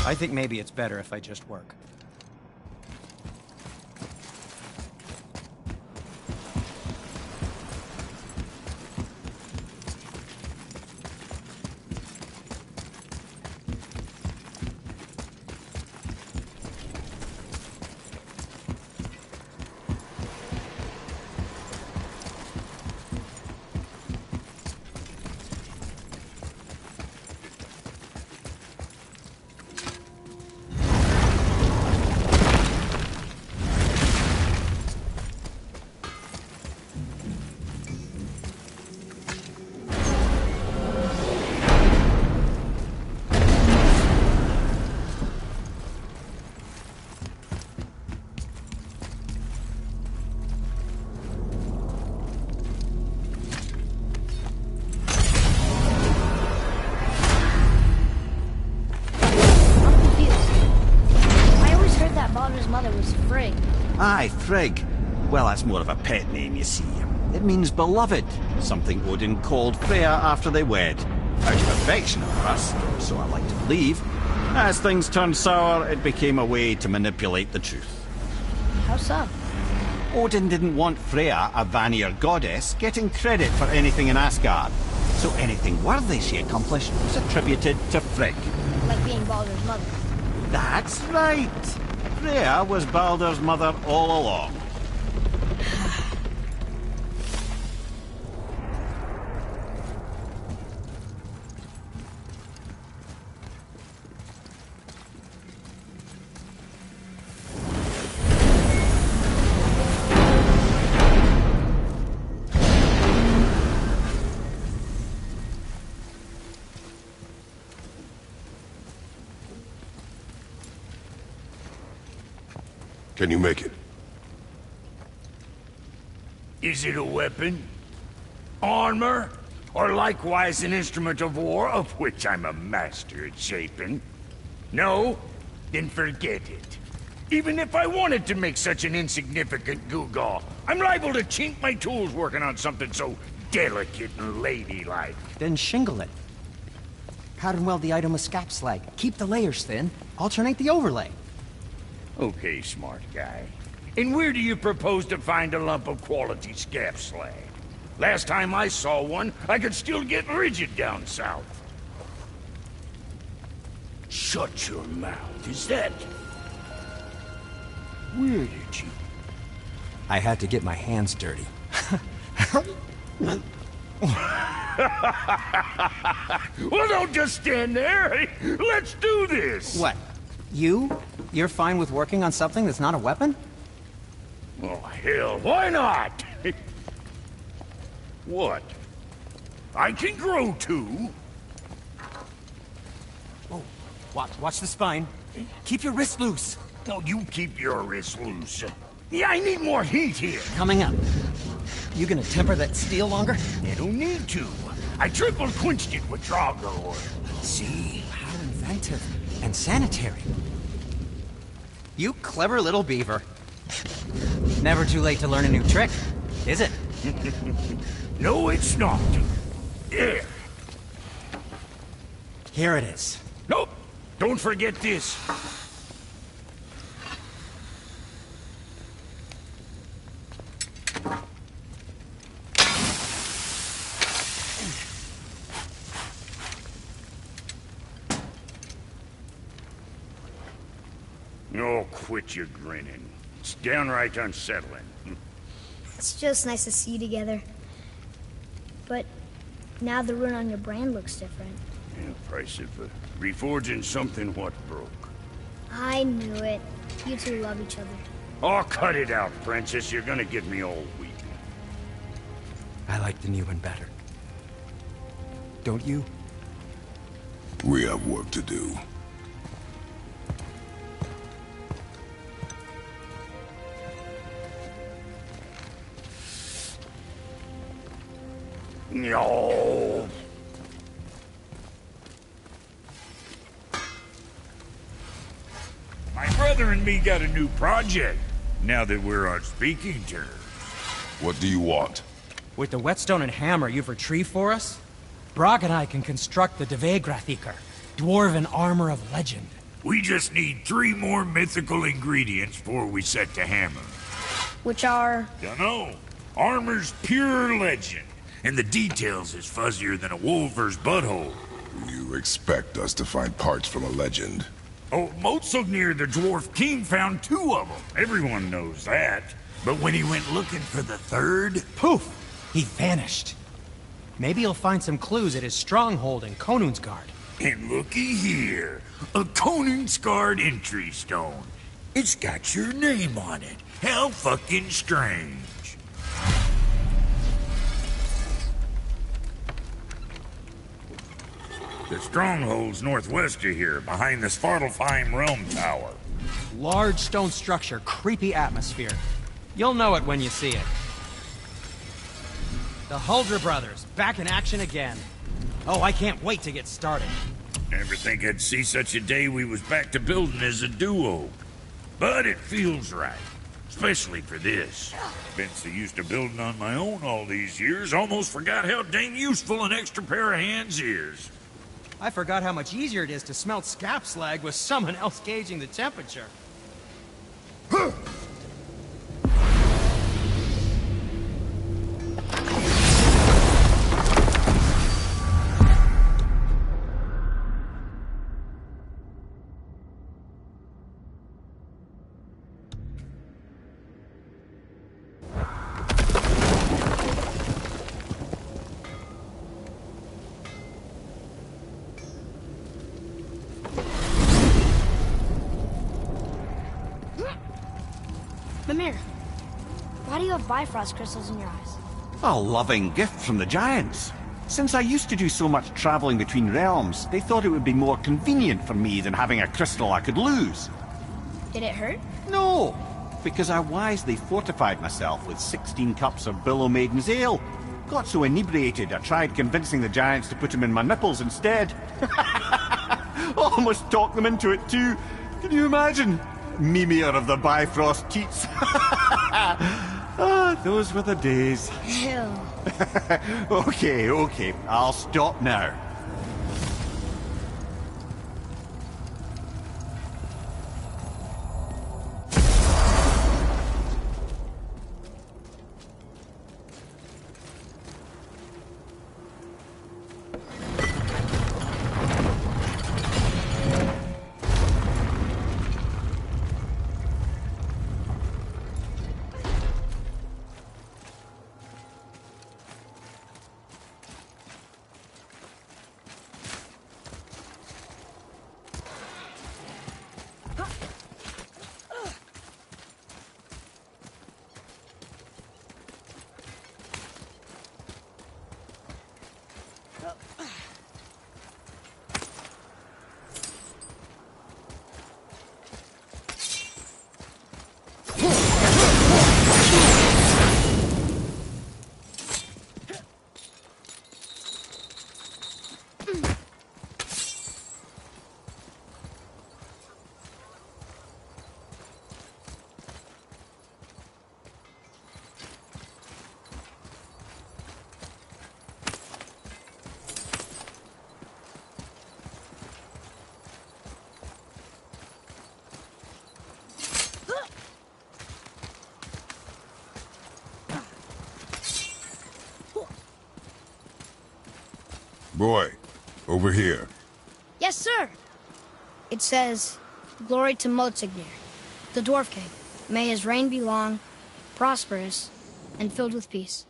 I think maybe it's better if I just work. Aye, Frigg. Well, that's more of a pet name, you see. It means beloved, something Odin called Freya after they wed. Out of affection, of course, so I like to believe. As things turned sour, it became a way to manipulate the truth. How so? Odin didn't want Freya, a Vanir goddess, getting credit for anything in Asgard. So anything worthy she accomplished was attributed to Frigg. Like being Baldur's mother. That's right! Freya was Baldur's mother all along. Can you make it? Is it a weapon? Armor? Or likewise an instrument of war, of which I'm a master at shaping? No? Then forget it. Even if I wanted to make such an insignificant gewgaw, I'm liable to chink my tools working on something so delicate and ladylike. Then shingle it. Pattern weld the item with scap slag. Keep the layers thin. Alternate the overlay. Okay, smart guy. And where do you propose to find a lump of quality scap slag? Last time I saw one, I could still get rigid down south. Shut your mouth, is that... Where did you... I had to get my hands dirty. Well, don't just stand there. Let's do this. What? You're fine with working on something that's not a weapon? Oh, hell, why not? What? I can grow too. Oh, watch the spine. Keep your wrist loose. No, you keep your wrist loose. Yeah, I need more heat here. Coming up. You gonna temper that steel longer? You don't need to. I triple quenched it with Draugr oil. See? How inventive. And sanitary. You clever little beaver. Never too late to learn a new trick, is it? No, it's not. There. Here it is. Nope. Don't forget this. Oh, quit your grinning. It's downright unsettling. It's just nice to see you together. But now the rune on your brand looks different. Yeah, price of reforging something what broke. I knew it. You two love each other. Oh, cut it out, Princess. You're gonna get me all weak. I like the new one better. Don't you? We have work to do. No. My brother and me got a new project, now that we're on speaking terms. What do you want? With the whetstone and hammer you've retrieved for us, Brog and I can construct the Dvegrathikar, dwarven armor of legend. We just need 3 more mythical ingredients before we set the hammer. Which are... Dunno. Armor's pure legend, and the details is fuzzier than a wolver's butthole. You expect us to find parts from a legend? Oh, Motsognir, the Dwarf King, found 2 of them. Everyone knows that. But when he went looking for the 3rd... Poof! He vanished. Maybe he'll find some clues at his stronghold in Konùnsgard. And looky here, a Konùnsgard entry stone. It's got your name on it. How fucking strange. The stronghold's northwest of here, behind the Svartalfheim Realm Tower. Large stone structure, creepy atmosphere. You'll know it when you see it. The Huldra brothers, back in action again. Oh, I can't wait to get started. Never think I'd see such a day we was back to building as a duo. But it feels right. Especially for this. Been so used to building on my own all these years, almost forgot how dang useful an extra pair of hands is. I forgot how much easier it is to smelt scap slag with someone else gauging the temperature. Mimir, why do you have Bifrost crystals in your eyes? A loving gift from the giants. Since I used to do so much traveling between realms, they thought it would be more convenient for me than having a crystal I could lose. Did it hurt? No, because I wisely fortified myself with 16 cups of Billow Maiden's ale. Got so inebriated, I tried convincing the giants to put them in my nipples instead. Almost talked them into it too. Can you imagine? Mimir of the Bifrost teats. Ah, those were the days. Ew. Okay, I'll stop now. Boy, over here. Yes, sir. It says, "Glory to Motsognir, the Dwarf King. May his reign be long, prosperous, and filled with peace."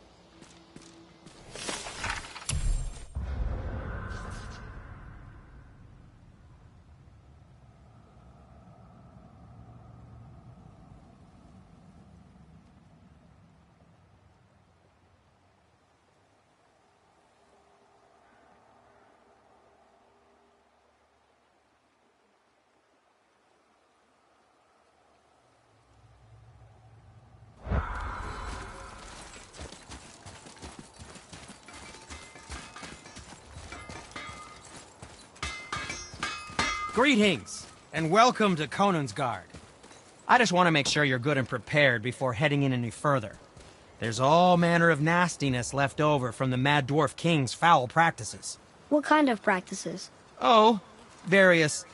Greetings, and welcome to Konùnsgard. I just want to make sure you're good and prepared before heading in any further. There's all manner of nastiness left over from the Mad Dwarf King's foul practices. What kind of practices? Oh, various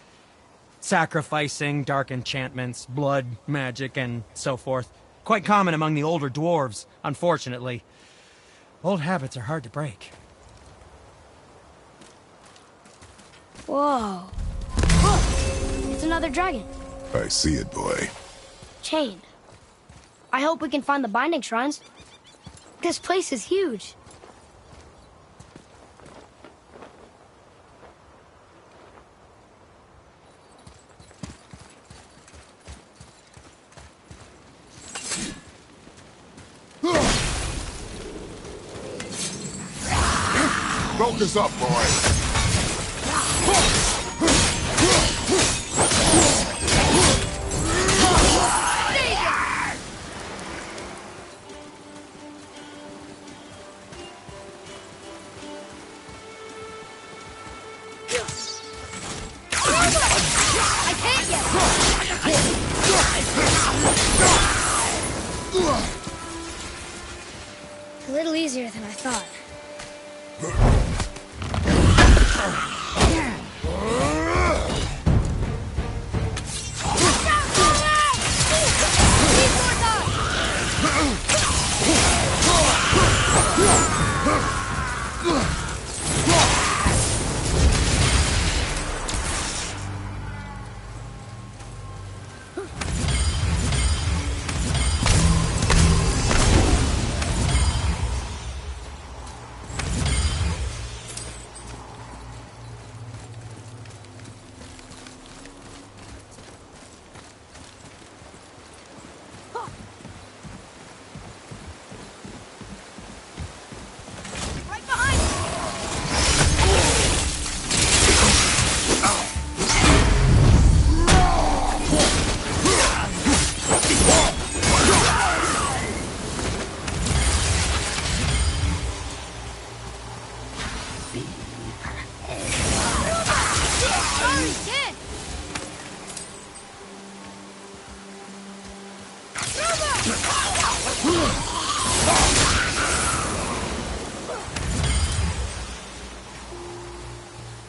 Sacrificing, dark enchantments, blood, magic, and so forth. Quite common among the older dwarves, unfortunately. Old habits are hard to break. Whoa. Whoa! It's another dragon. I see it, boy. Chained. I hope we can find the binding shrines. This place is huge. Focus up, boy. I can't yet. A little easier than I thought.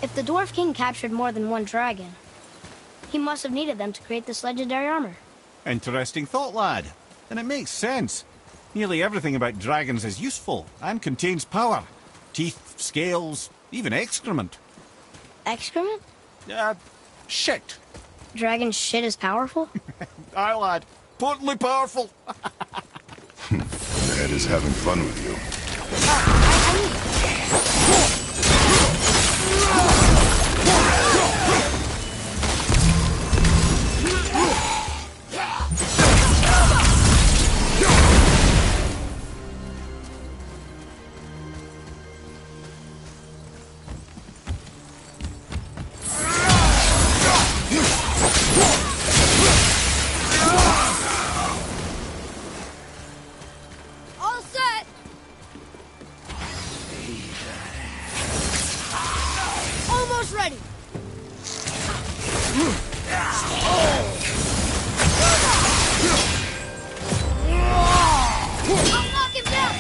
If the Dwarf King captured more than one dragon, he must have needed them to create this legendary armor. Interesting thought, lad. And it makes sense. Nearly everything about dragons is useful and contains power. Teeth, scales, even excrement. Excrement? Shit. Dragon shit is powerful? Aye, lad. Totally powerful. Dad is having fun with you. All set! Almost ready! I'll knock him down!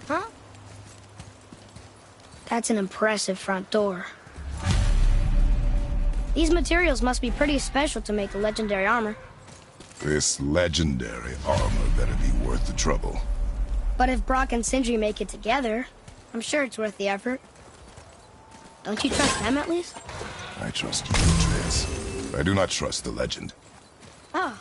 Huh? That's an impressive front door. These materials must be pretty special to make the legendary armor. This legendary armor better be worth the trouble. But if Brock and Sindri make it together, I'm sure it's worth the effort. Don't you trust them at least? I trust you, Atreus. I do not trust the legend. Oh.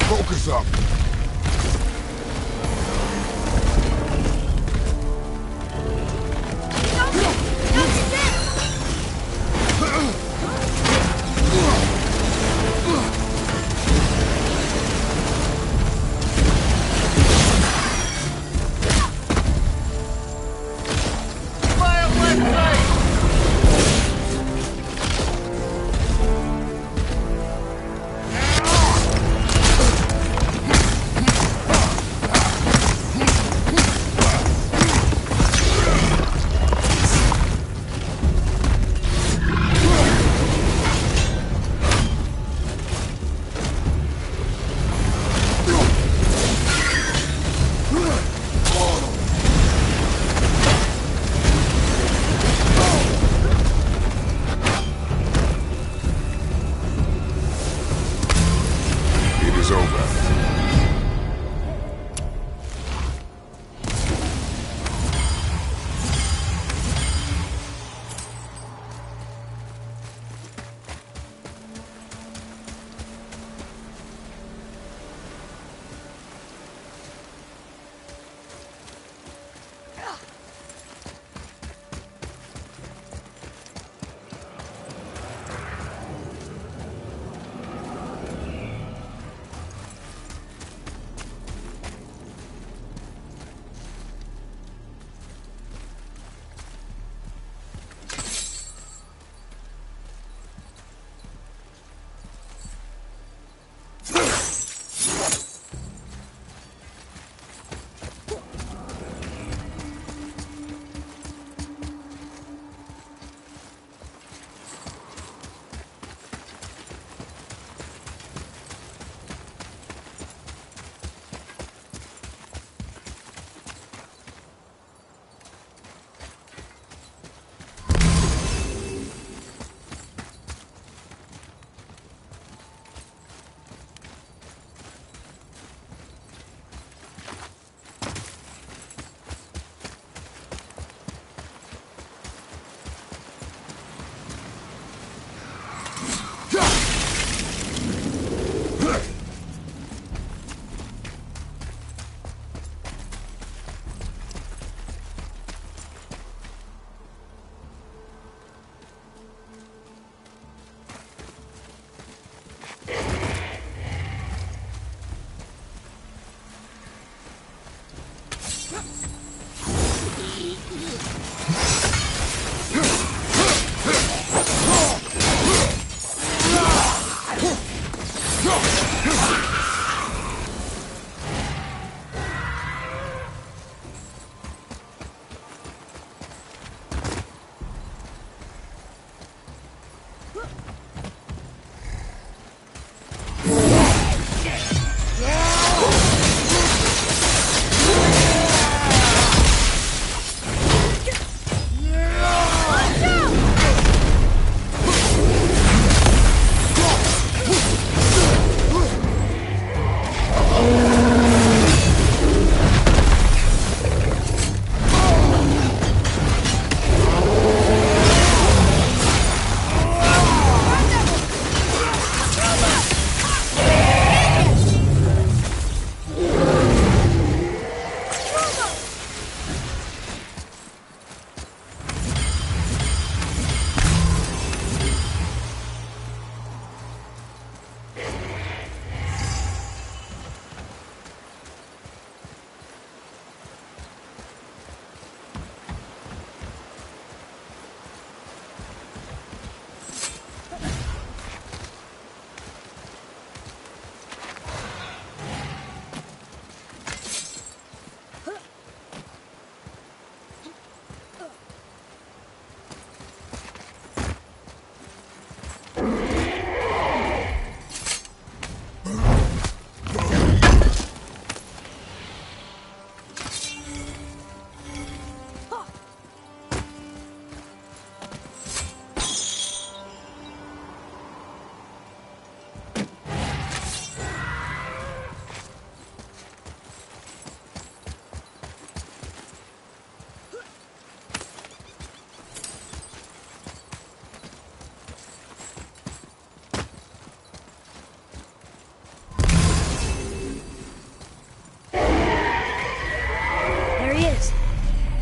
Focus up.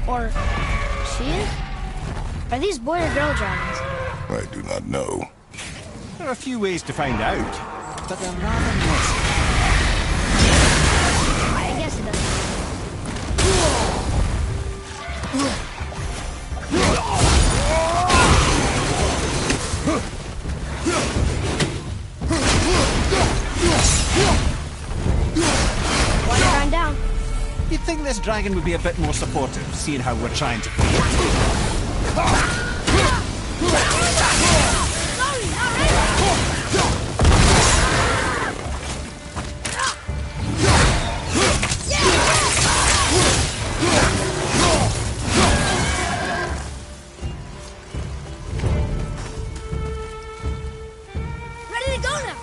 Or she is? Are these boy or girl dragons? I do not know. There are a few ways to find out, but they're rather messy. I guess it doesn't. One run down. You'd think this dragon would be a bit more supportive, seeing how we're trying to play it. Ready to go now.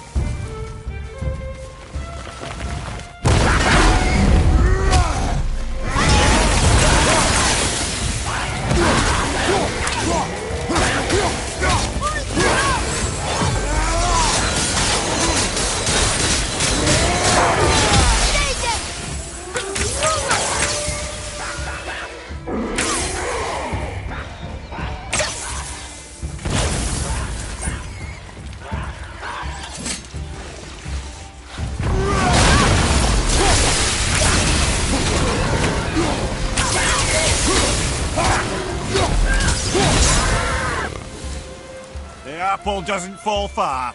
The apple doesn't fall far.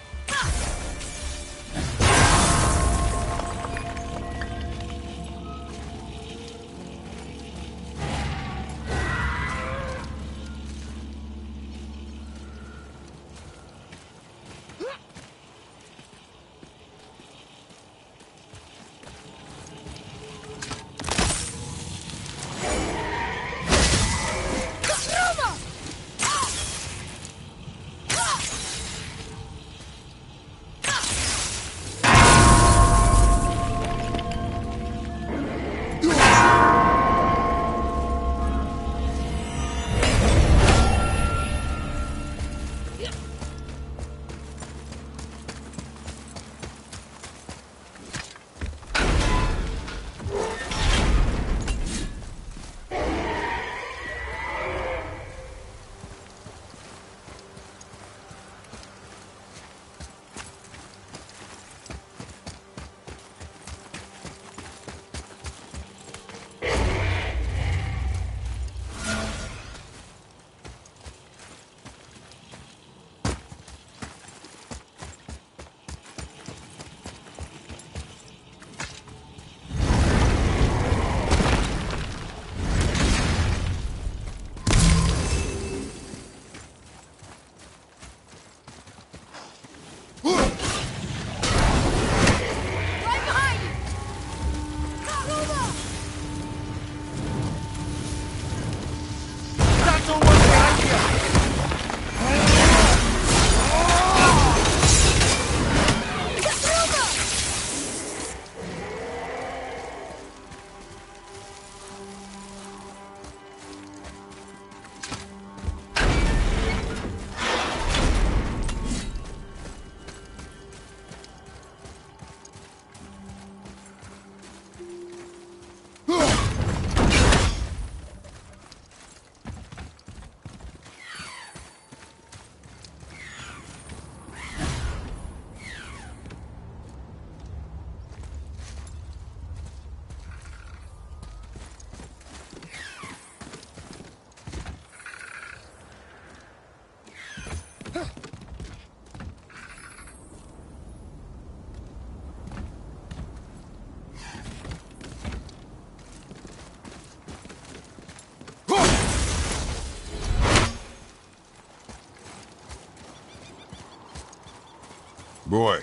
Boy,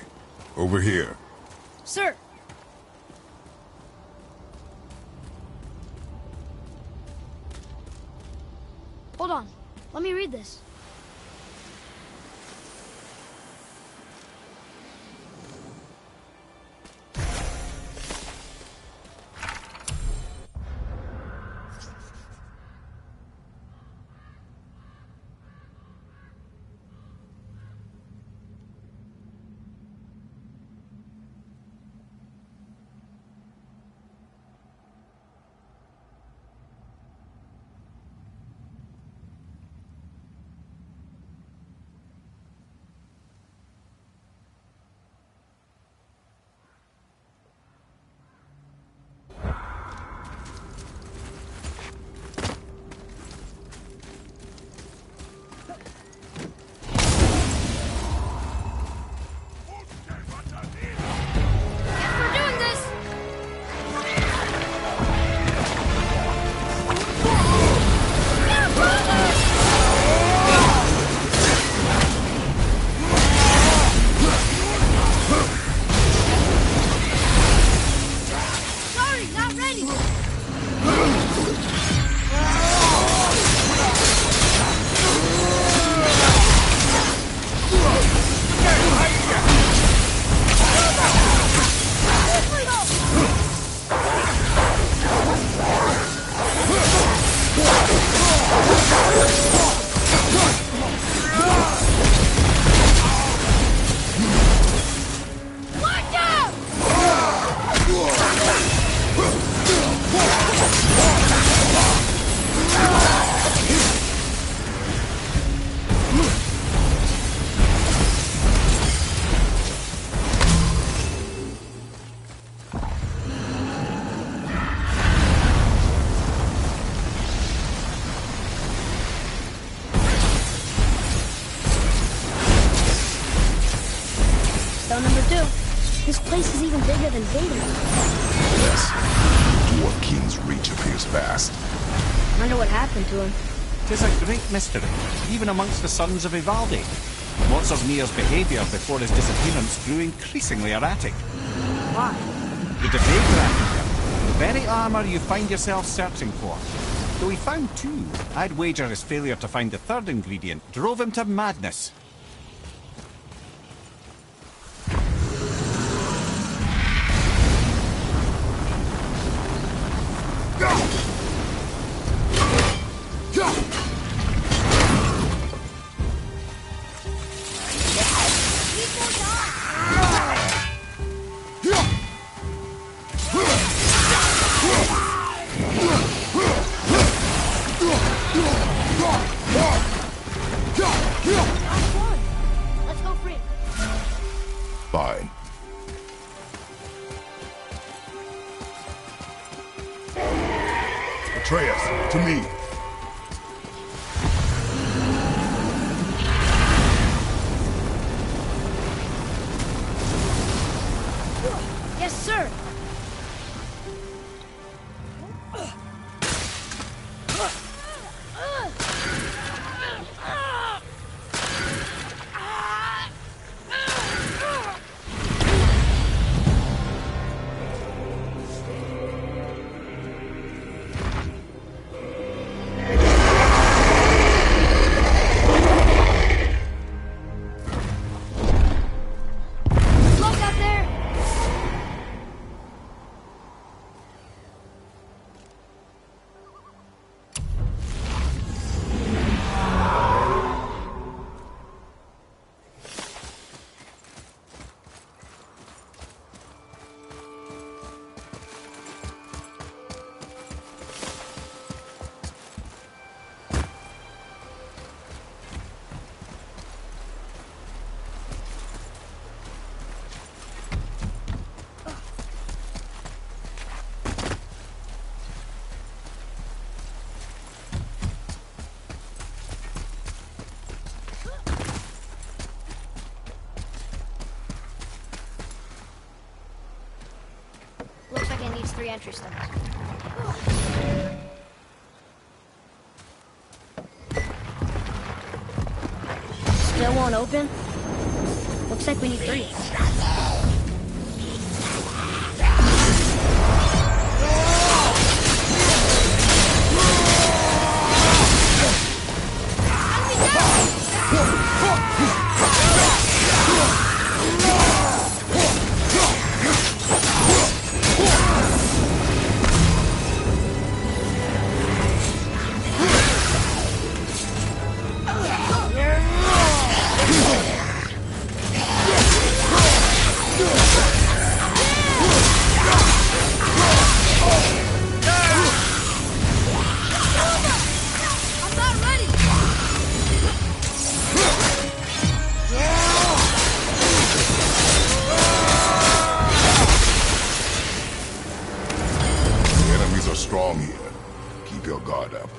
over here. Sir! Hold on. Let me read this. Cell number 2. This place is even bigger than Vader. Yes. Dwarf King's reach appears vast. Wonder what happened to him. 'Tis a great mystery, even amongst the sons of Ivaldi. Mozar's behaviour before his disappearance grew increasingly erratic. Why? The debate replica, the very armour you find yourself searching for. Though he found 2, I'd wager his failure to find the 3rd ingredient drove him to madness. Let's go free. Fine. Atreus, to me. Yes, sir. Look out there. Looks like it needs 3 entry stones. Still won't open? Looks like we need 3. Strong here. Keep your guard up.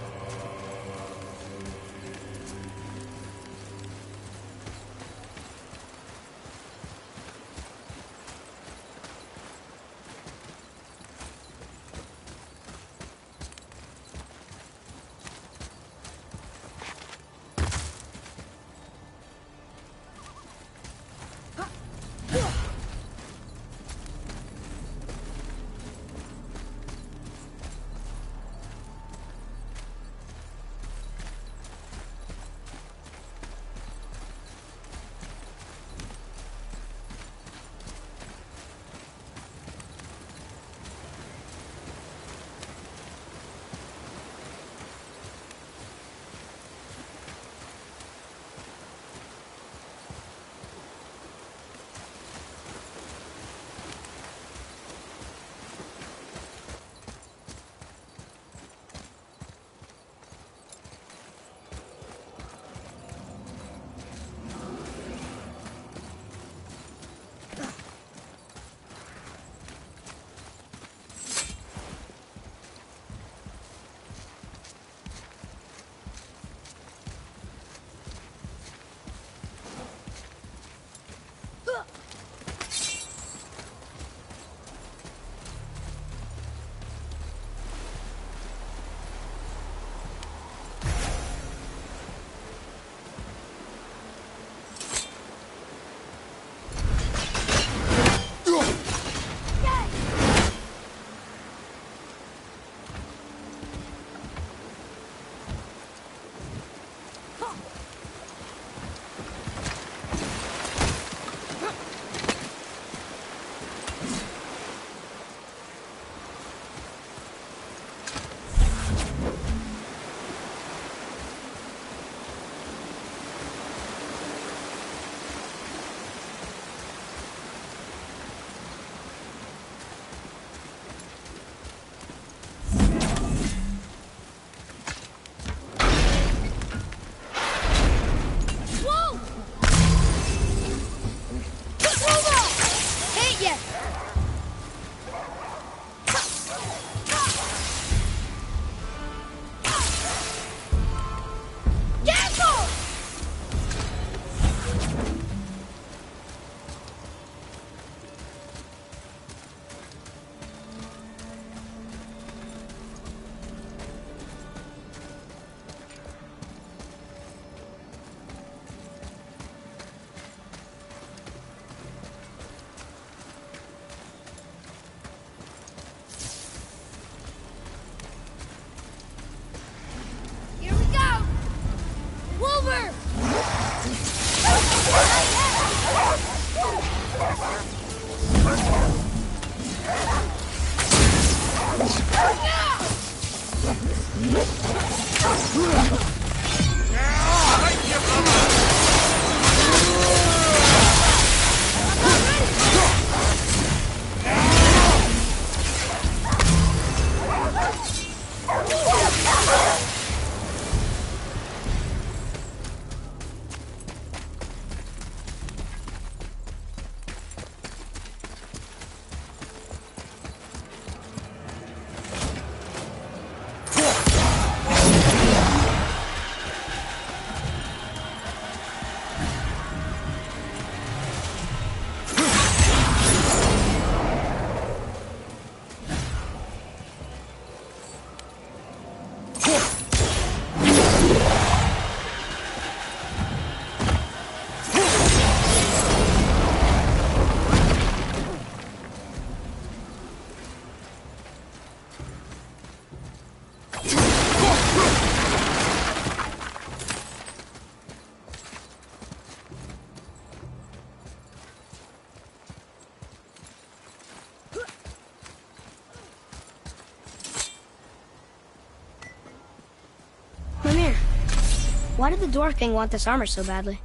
Why did the Dwarf King want this armor so badly?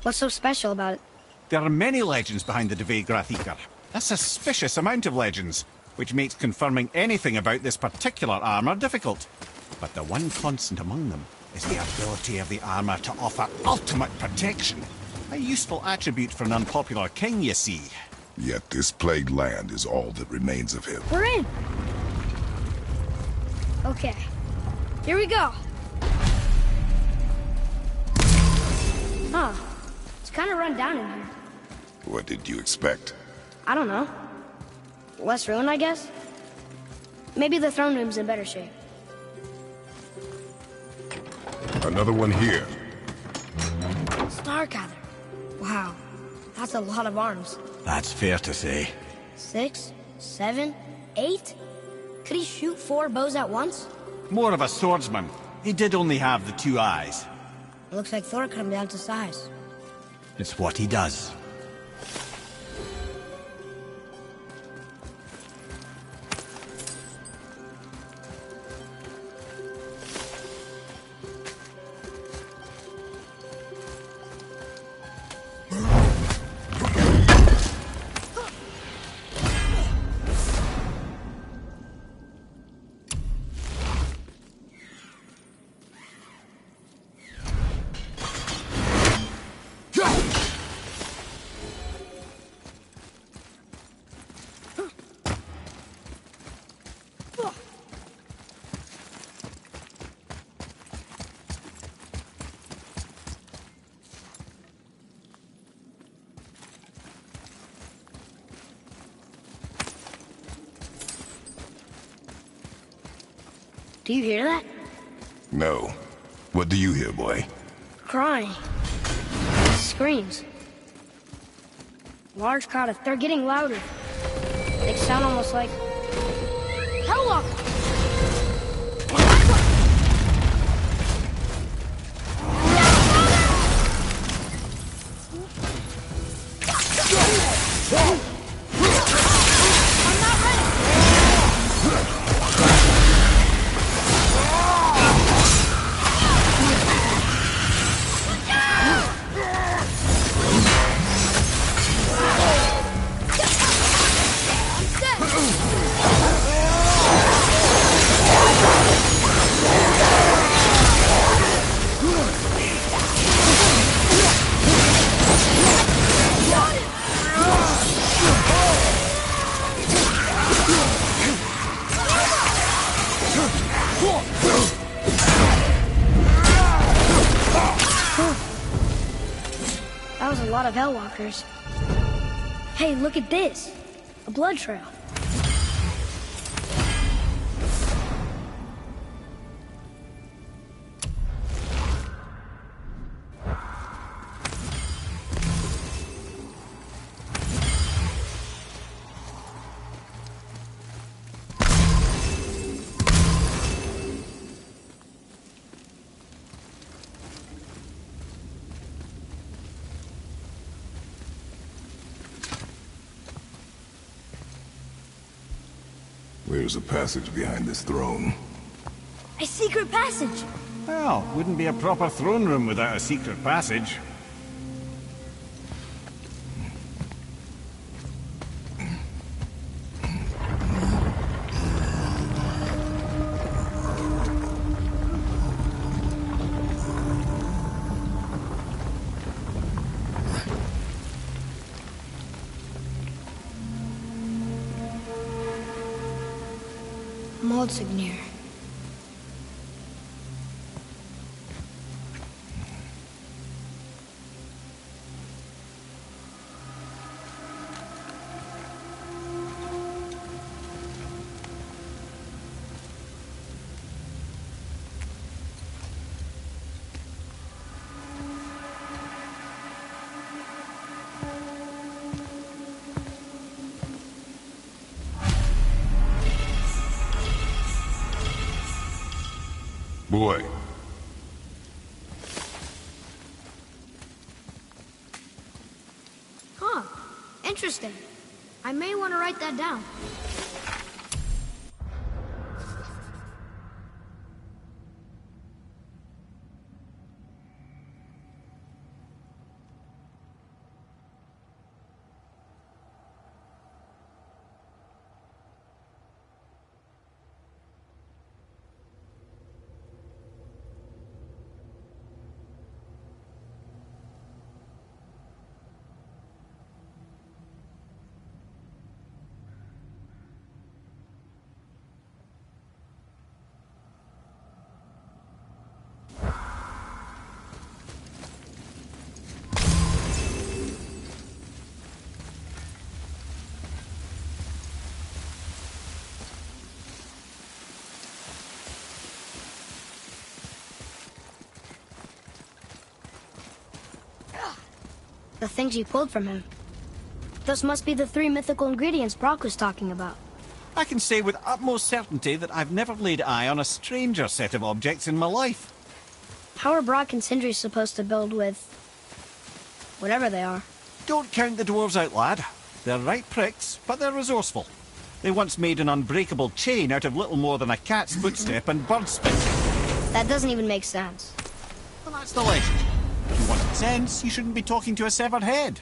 What's so special about it? There are many legends behind the criticar. A suspicious amount of legends, which makes confirming anything about this particular armor difficult. But the one constant among them is the ability of the armor to offer ultimate protection. A useful attribute for an unpopular king, you see. Yet this plagued land is all that remains of him. We're in! Okay, here we go. Huh, it's kind of run down in here. What did you expect? I don't know. Less ruin, I guess? Maybe the throne room's in better shape. Another one here. Stargather. Wow, that's a lot of arms. That's fair to say. 6, 7, 8? Could he shoot 4 bows at once? More of a swordsman. He did only have the 2 eyes. It looks like Thor cut him down to size. It's what he does. Do you hear that? No. What do you hear, boy? Crying. Screams. Large crowd of... They're getting louder. They sound almost like... Hellwalker! That was a lot of Hellwalkers. Hey, look at this. A blood trail. There's a passage behind this throne. A secret passage! Well, wouldn't be a proper throne room without a secret passage. Konùnsgard. Boy. Huh. Interesting. I may want to write that down. the things you pulled from him. Those must be the 3 mythical ingredients Brock was talking about. I can say with utmost certainty that I've never laid eye on a stranger set of objects in my life. How are Brock and Sindri supposed to build with... whatever they are? Don't count the dwarves out, lad. They're right pricks, but they're resourceful. They once made an unbreakable chain out of little more than a cat's footstep and bird spit. That doesn't even make sense. Well, that's the legend. If you wanted sense, you shouldn't be talking to a severed head.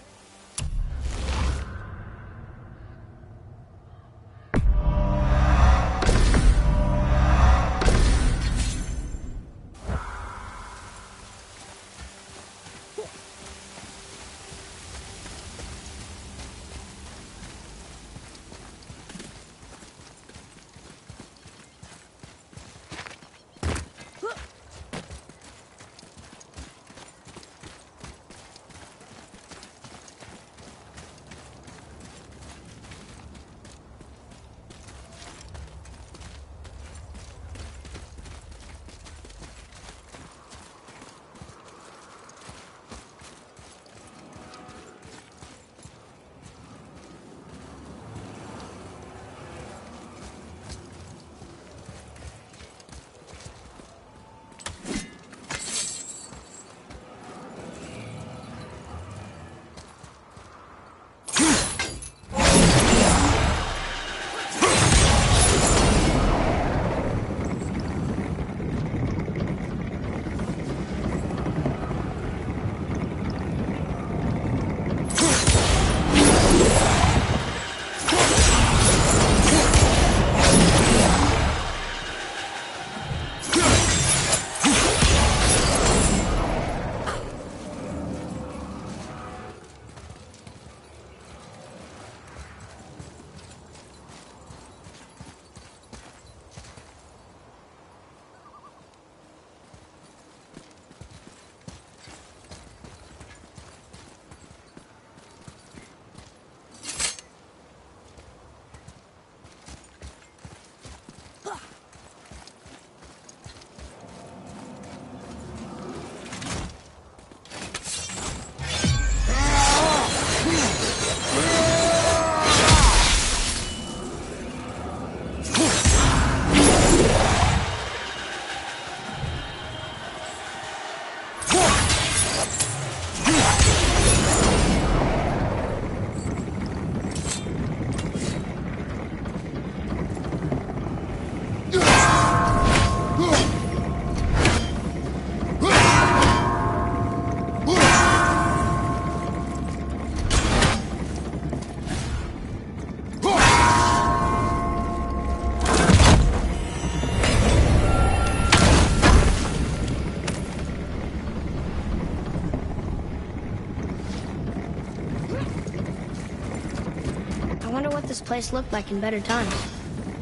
This place looked like in better times.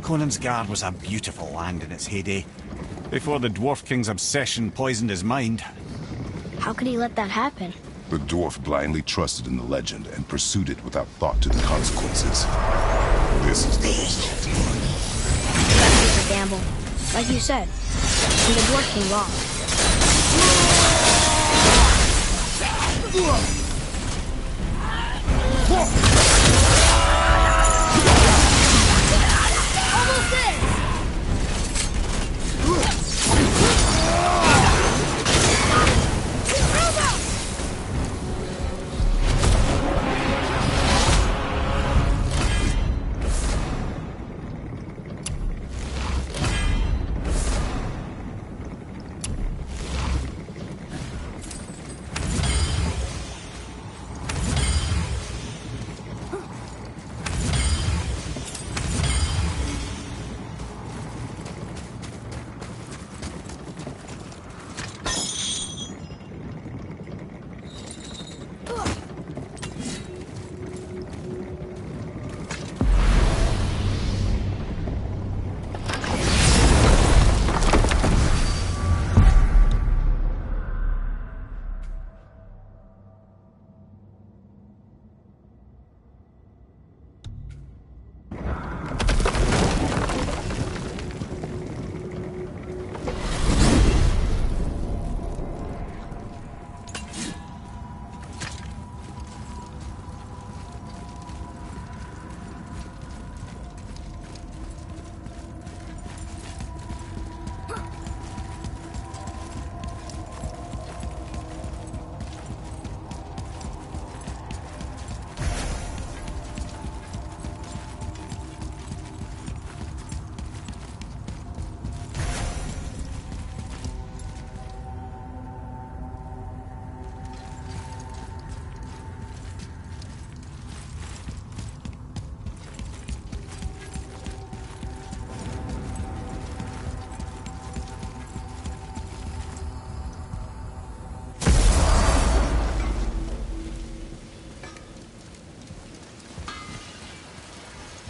Konùnsgard was a beautiful land in its heyday, before the Dwarf King's obsession poisoned his mind. How could he let that happen? The dwarf blindly trusted in the legend and pursued it without thought to the consequences. This is the result. That was a gamble. Like you said, and the Dwarf King lost. Almost there!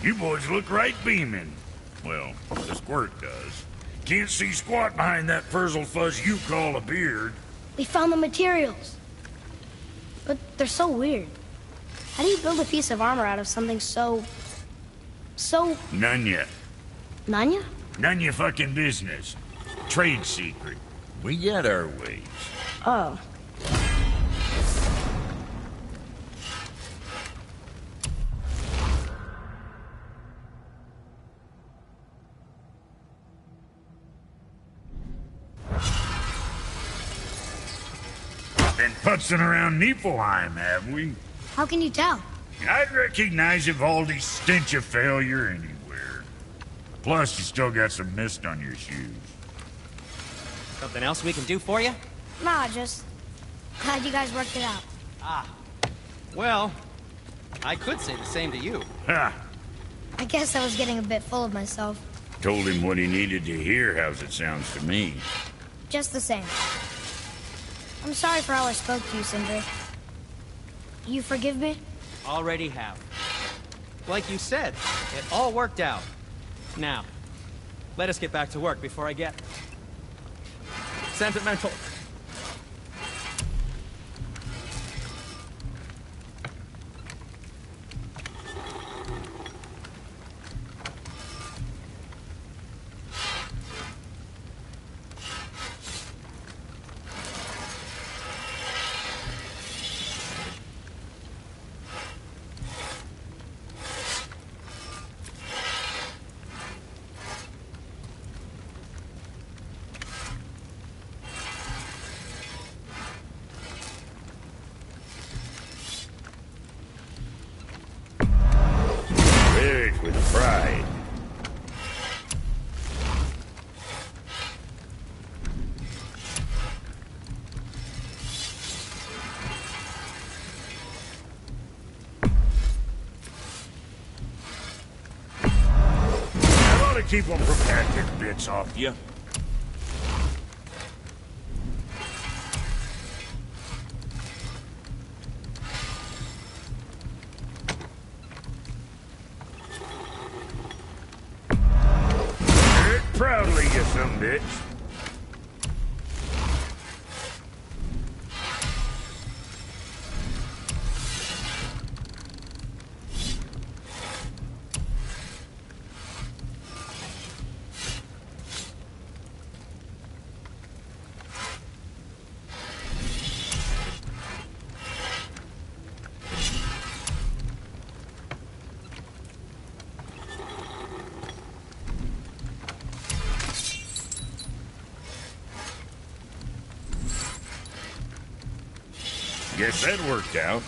You boys look right beaming. Well, the squirt does. Can't see squat behind that frizzle fuzz you call a beard. We found the materials. But they're so weird. How do you build a piece of armor out of something so... None yet. Nanya? None your fucking business. Trade secret. We got our ways. Oh. Been putzing around Niflheim, have we? How can you tell? I'd recognize Ivaldi's stench of failure anywhere. Plus, you still got some mist on your shoes. Something else we can do for you? Nah, just... glad you guys worked it out. Ah. Well, I could say the same to you. Ha! I guess I was getting a bit full of myself. Told him what he needed to hear, how's it sounds to me. Just the same. I'm sorry for how I spoke to you, Sindri. You forgive me? Already have. Like you said, it all worked out. Now, let us get back to work before I get... sentimental. With pride. I ought to keep on protecting bits off you. Proudly, you some bitch. Guess that worked out.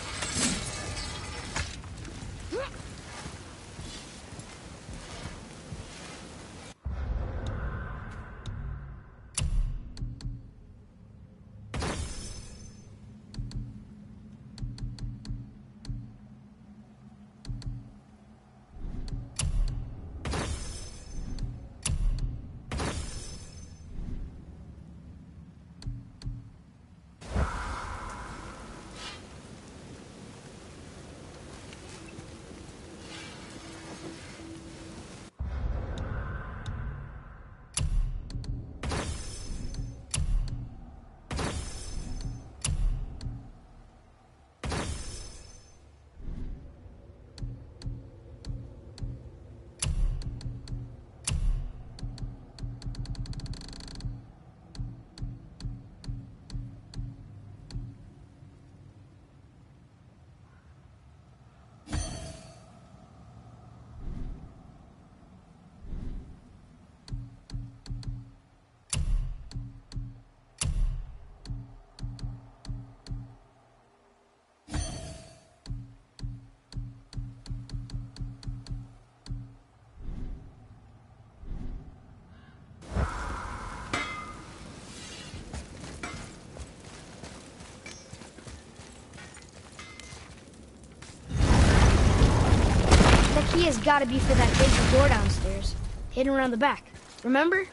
The key has got to be for that big door downstairs, hidden around the back. Remember?